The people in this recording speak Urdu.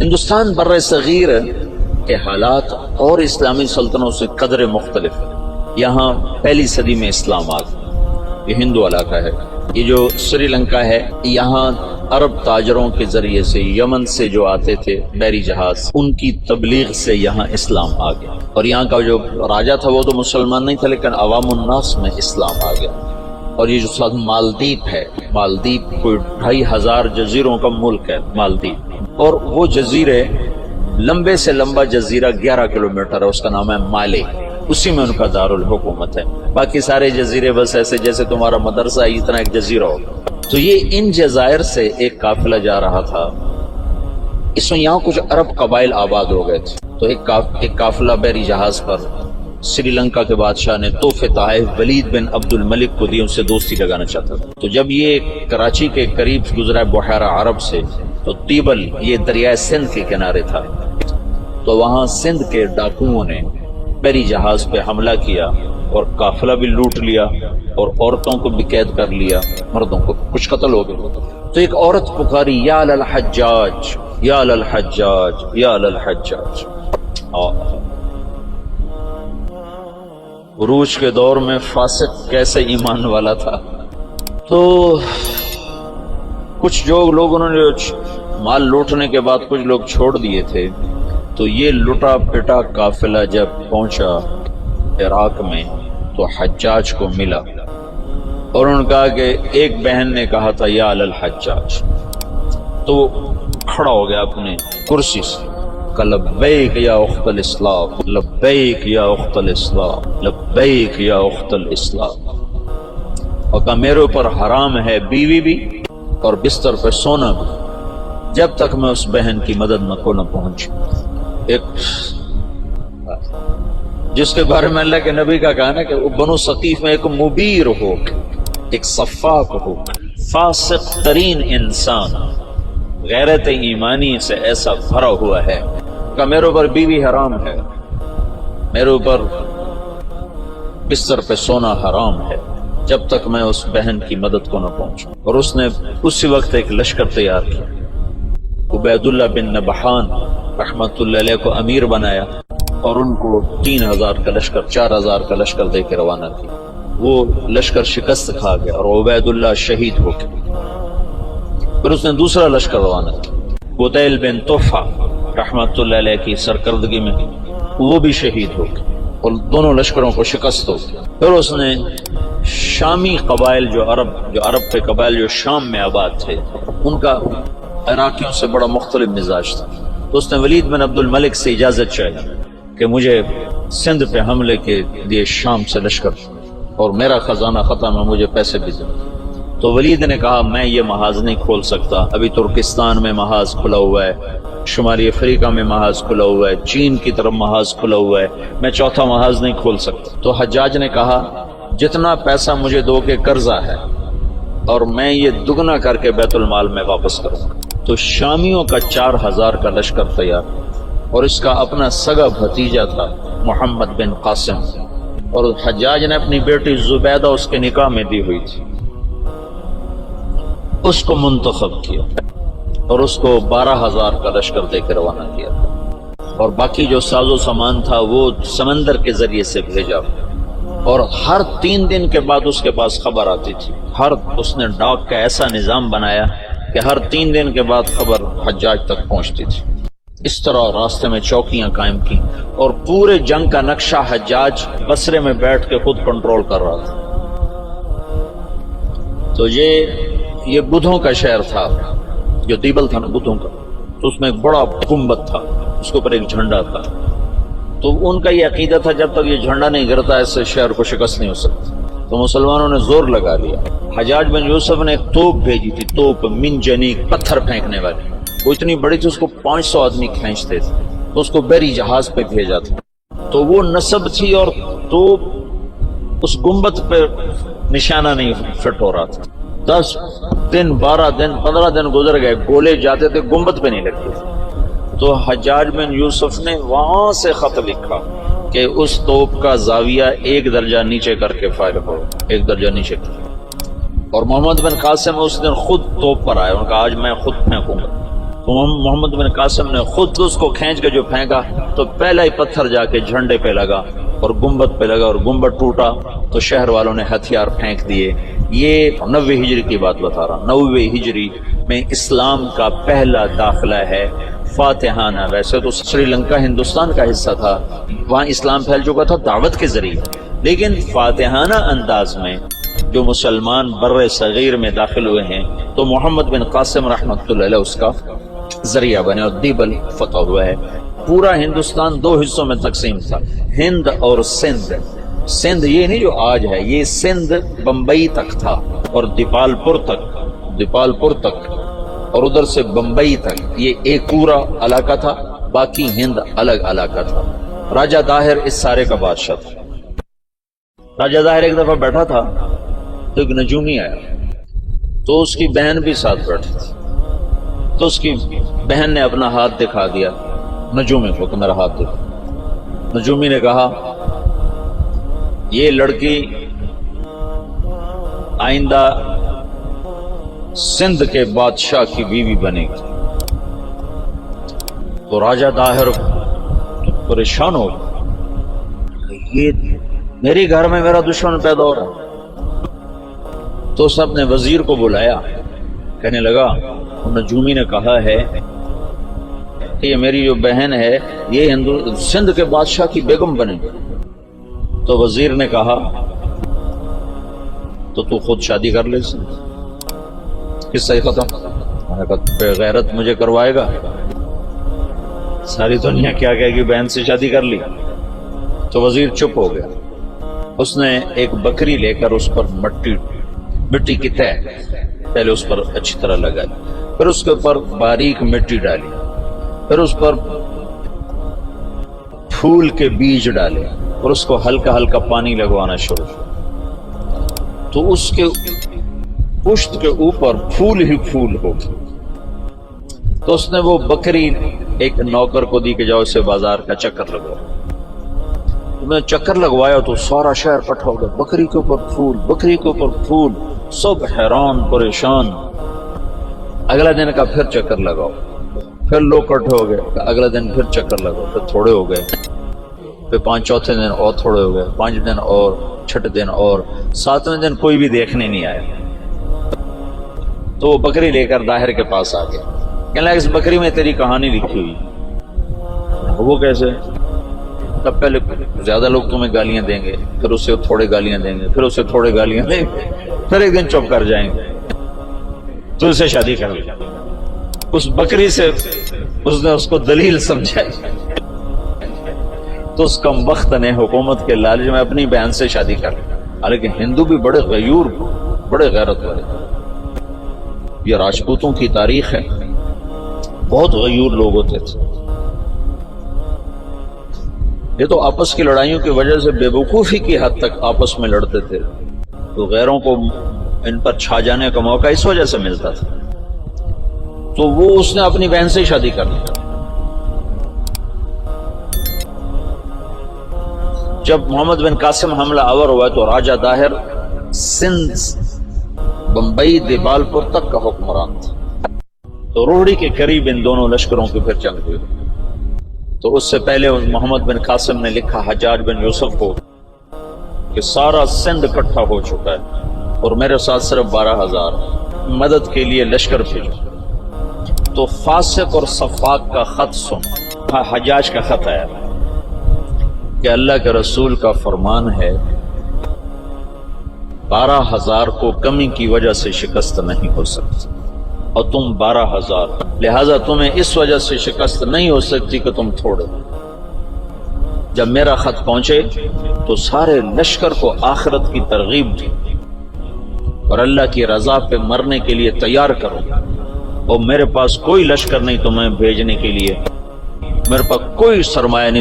ہندوستان بر صغیر کے حالات اور اسلامی سلطنتوں سے قدر مختلف ہے۔ یہاں پہلی صدی میں اسلام آ گیا، یہ ہندو علاقہ ہے۔ یہ جو سری لنکا ہے، یہاں عرب تاجروں کے ذریعے سے یمن سے جو آتے تھے بحری جہاز، ان کی تبلیغ سے یہاں اسلام آ گیا، اور یہاں کا جو راجہ تھا وہ تو مسلمان نہیں تھا، لیکن عوام الناس میں اسلام آ گیا۔ اور یہ جو ساتھ مالدیپ ہے، مالدیپ کوئی 2500 جزیروں کا ملک ہے مالدیپ، اور وہ جزیرے لمبے سے لمبا جزیرہ 11 کلومیٹر ہے، اس کا نام ہے مالے، اسی میں ان کا دارالحکومت ہے۔ باقی سارے جزیرے بس ایسے جیسے تمہارا مدرسہ ہے، اتنا ایک جزیرہ ہوگا۔ تو یہ ان جزائر سے ایک قافلہ جا رہا تھا، اس میں یہاں کچھ عرب قبائل آباد ہو گئے تھے، تو ایک قافلہ بحری جہاز پر سری لنکا کے بادشاہ نے تحفے تحائف ولید بن عبد الملک کو دی، ان سے دوستی لگانا چاہتا تھا۔ تو جب یہ کراچی کے قریب گزرا بحیرہ عرب سے، تو تیبل یہ دریائے سندھ کے کنارے تھا، تو وہاں سندھ کے ڈاکوؤں نے بحری جہاز پہ حملہ کیا اور قافلہ بھی لوٹ لیا اور عورتوں کو بھی قید کر لیا، مردوں کو کچھ قتل ہو گئے۔ تو ایک عورت پکاری، یا للحجاج یا للحجاج یا للحجاج۔ عروج کے دور میں فاسق کیسے ایمان والا تھا۔ تو کچھ جو لوگ انہوں نے مال لوٹنے کے بعد کچھ لوگ چھوڑ دیے تھے، تو یہ لٹا پٹا قافلہ جب پہنچا عراق میں تو حجاج کو ملا، اور انہوں نے کہا کہ ایک بہن نے کہا تھا یا للحجاج، تو وہ کھڑا ہو گیا اپنے کرسی سے، کہ لبیک یا اخت الاسلام، لبیک یا اخت الاسلام، لبیک یا اخت الاسلام، اور کہا میرے اوپر حرام ہے بیوی بھی اور بستر پہ سونا بھی، جب تک میں اس بہن کی مدد کو نہ پہنچوں۔ ایک جس کے بارے میں اللہ کے نبی کا کہنا ہے کہ وہ بنو ثقیف میں ایک مبیر ہو، ایک صفاق ہو، فاسق ترین انسان غیرت ایمانی سے ایسا بھرا ہوا ہے کہ میرے اوپر بیوی حرام ہے، میرے اوپر بستر پہ سونا حرام ہے، جب تک میں اس بہن کی مدد کو نہ پہنچوں۔ اور اس نے اسی وقت ایک لشکر تیار کیا، عبید اللہ بن نبحان رحمت اللہ علیہ کو امیر بنایا، اور ان کو 3000 کا لشکر، 4000 کا لشکر دے کے روانہ کیا۔ وہ لشکر شکست کھا گیا اور عبید اللہ شہید ہو گئے۔ پھر اس نے دوسرا لشکر روانہ کیا، بدیل بن طوفہ رحمت اللہ علیہ کی سرکردگی میں، وہ بھی شہید ہو گئے اور دونوں لشکروں کو شکست ہو گئی۔ پھر اس نے شامی قبائل جو عرب کے قبائل جو شام میں آباد تھے، ان کا عراقیوں سے بڑا مختلف مزاج تھا، تو اس نے ولید بن عبد الملک سے اجازت چاہی کہ مجھے سندھ پہ حملے کے لیے شام سے لشکر، اور میرا خزانہ ختم ہے، مجھے پیسے بھی دیں۔ تو ولید نے کہا میں یہ محاذ نہیں کھول سکتا، ابھی ترکستان میں محاذ کھلا ہوا ہے، شمالی افریقہ میں محاذ کھلا ہوا ہے، چین کی طرف محاذ کھلا ہوا ہے، میں چوتھا محاذ نہیں کھول سکتا۔ تو حجاج نے کہا جتنا پیسہ مجھے دو کے قرضہ ہے، اور میں یہ دگنا کر کے بیت المال میں واپس کروں گا۔ تو شامیوں کا 4000 کا لشکر تیار، اور اس کا اپنا سگا بھتیجا تھا محمد بن قاسم، اور حجاج نے اپنی بیٹی زبیدہ اس کے نکاح میں دی ہوئی تھی، اس کو منتخب کیا اور اس کو 12000 کا لشکر دے کے روانہ کیا، اور باقی جو ساز و سامان تھا وہ سمندر کے ذریعے سے بھیجا، اور ہر 3 دن کے بعد اس کے پاس خبر آتی تھی۔ اس نے ڈاک کا ایسا نظام بنایا کہ ہر 3 دن کے بعد خبر حجاج تک پہنچتی تھی۔ اس طرح راستے میں چوکیاں قائم کی، اور پورے جنگ کا نقشہ حجاج بصرے میں بیٹھ کے خود کنٹرول کر رہا تھا۔ تو یہ بدھوں کا شہر تھا، جو دیبل تھا نا بدھوں کا، تو اس میں ایک بڑا گنبد تھا، اس کے اوپر ایک جھنڈا تھا۔ تو ان کا یہ عقیدہ تھا جب تک یہ جھنڈا نہیں گرتا اس سے شہر کو شکست نہیں ہو سکتی۔ تو مسلمانوں نے زور لگا لیا، حجاج بن یوسف نے ایک توپ بھیجی تھی، توپ منجنیق، پتھر پھینکنے والی، وہ اتنی بڑی تھی اس کو 500 آدمی کھینچتے تھے، تو اس کو بحری جہاز پہ بھیجا تھا۔ تو وہ نصب تھی اور توپ اس گنبد پہ نشانہ نہیں فٹ ہو رہا تھا۔ 10 دن 12 دن 15 دن گزر گئے، گولے جاتے تھے، گنبد پہ نہیں لگتے تھے۔ تو حجاج بن یوسف نے وہاں سے خط لکھا کہ اس توپ کا زاویہ 1 درجہ نیچے کر کے فائر کرو، 1 درجہ نیچے کر۔ اور محمد بن قاسم اس دن خود توپ پر آئے، ان کا آج میں خود پھینکوں گا۔ تو محمد بن قاسم نے خود اس کو کھینچ کے جو پھینکا تو پہلا ہی پتھر جا کے جھنڈے پہ لگا اور گنبد پہ لگا اور گنبد ٹوٹا تو شہر والوں نے ہتھیار پھینک دیے۔ یہ 90 ہجری کی بات بتا رہا، 90 ہجری میں اسلام کا پہلا داخلہ ہے فاتحانہ۔ ویسے تو سری لنکا ہندوستان کا حصہ تھا، وہاں اسلام پھیل چکا تھا دعوت کے ذریعے، لیکن فاتحانہ انداز میں جو مسلمان بر صغیر میں داخل ہوئے ہیں تو محمد بن قاسم رحمۃ اللہ علیہ اس کا ذریعہ بنے اور دیبل فتح ہوا ہے۔ پورا ہندوستان 2 حصوں میں تقسیم تھا، ہند اور سندھ۔ سندھ یہ نہیں جو آج ہے، یہ سندھ بمبئی تک تھا اور دیپال پور تک اور ادھر سے بمبئی تک، یہ ایک پورا علاقہ تھا، باقی ہند الگ علاقہ تھا۔ راجہ داہر اس سارے کا بادشاہ تھا۔ راجہ داہر ایک دفعہ بیٹھا تھا تو ایک نجومی آیا، تو اس کی بہن بھی ساتھ بیٹھی تھی، تو اس کی بہن نے اپنا ہاتھ دکھا دیا نجومی کو کہ میرا ہاتھ دیکھو۔ نجومی نے کہا یہ لڑکی آئندہ سندھ کے بادشاہ کی بیوی بنے گی۔ تو راجہ داہر پریشان ہو گیا، یہ میرے گھر میں میرا دشمن پیدا ہو رہا۔ تو اس نے اپنے وزیر کو بلایا، کہنے لگا نجومی نے کہا ہے کہ یہ میری جو بہن ہے یہ سندھ کے بادشاہ کی بیگم بنے گی۔ تو وزیر نے کہا تو خود شادی کر لے، کس سے ختم؟ میں نے کہا بے غیرت مجھے کروائے گا، ساری دنیا کیا کہے گی بہن سے شادی کر لی۔ تو وزیر چپ ہو گیا۔ اس نے ایک بکری لے کر اس پر مٹی کی تہ پہلے اس پر اچھی طرح لگائی، پھر اس کے اوپر باریک مٹی ڈالی، پھر اس پر پھول کے بیج ڈالے اور اس کو ہلکا ہلکا پانی لگوانا شروع کیا۔ تو اس کے پشت کے اوپر پھول ہی پھول ہو گئے۔ تو اس نے وہ بکری ایک نوکر کو دی کہ جاؤ اسے بازار کا چکر لگواؤ۔ میں چکر لگوایا تو سارا شہر اکٹھا ہو گیا، بکری کے اوپر پھول، بکری کے اوپر پھول، سب حیران پریشان۔ اگلا دن کا پھر چکر لگاؤ، پھر لوگ اکٹھے ہو گئے، اگلا دن پھر چکر لگاؤ، پھر تھوڑے ہو گئے، پھر چوتھے دن اور تھوڑے ہو گئے، 5 دن اور، 6 دن اور، 7ویں دن کوئی بھی دیکھنے نہیں آیا۔ تو وہ بکری لے کر داہر کے پاس آ گیا، کہنے لگا اس بکری میں تیری کہانی لکھی ہوئی۔ وہ کیسے؟ تب پہلے زیادہ لوگ تمہیں گالیاں دیں گے، پھر اسے تھوڑے گالیاں دیں گے، پھر اسے تھوڑے گالیاں دیں گے، پھر ایک دن چپ کر جائیں گے، تو اسے شادی کر لی۔ اس بکری سے اس نے اس کو دلیل سمجھائی، تو اس کم بخت نے حکومت کے لالچ میں اپنی بہن سے شادی کر لی۔ حالانکہ ہندو بھی بڑے غیور، بڑے غیرت والے، یہ راجپوتوں کی تاریخ ہے، بہت غیور لوگ ہوتے تھے۔ یہ تو آپس کی لڑائیوں کی وجہ سے بے وقوفی کی حد تک آپس میں لڑتے تھے، تو غیروں کو ان پر چھا جانے کا موقع اس وجہ سے ملتا تھا۔ تو وہ اس نے اپنی بہن سے شادی کر لی۔ جب محمد بن قاسم حملہ آور ہوا تو راجہ داہر سندھ، بمبئی، دیپال پور تک کا حکمران تھا۔ تو روہڑی کے قریب ان دونوں لشکروں کی پھر جنگ ہوئی۔ تو اس سے پہلے محمد بن قاسم نے لکھا حجاج بن یوسف کو کہ سارا سندھ اکٹھا ہو چکا ہے اور میرے ساتھ صرف 12,000 مدد کے لیے لشکر بھیجو۔ تو فاسق اور صفاق کا خط سن، حجاج کا خط آیا کہ اللہ کے رسول کا فرمان ہے 12,000 کو کمی کی وجہ سے شکست نہیں ہو سکتی، اور تم 12,000، لہذا تمہیں اس وجہ سے شکست نہیں ہو سکتی کہ تم تھوڑے۔ جب میرا خط پہنچے تو سارے لشکر کو آخرت کی ترغیب دی اور اللہ کی رضا پہ مرنے کے لیے تیار کرو، اور میرے پاس کوئی لشکر نہیں تمہیں بھیجنے کے لیے، میرے پاس کوئی سرمایہ نہیں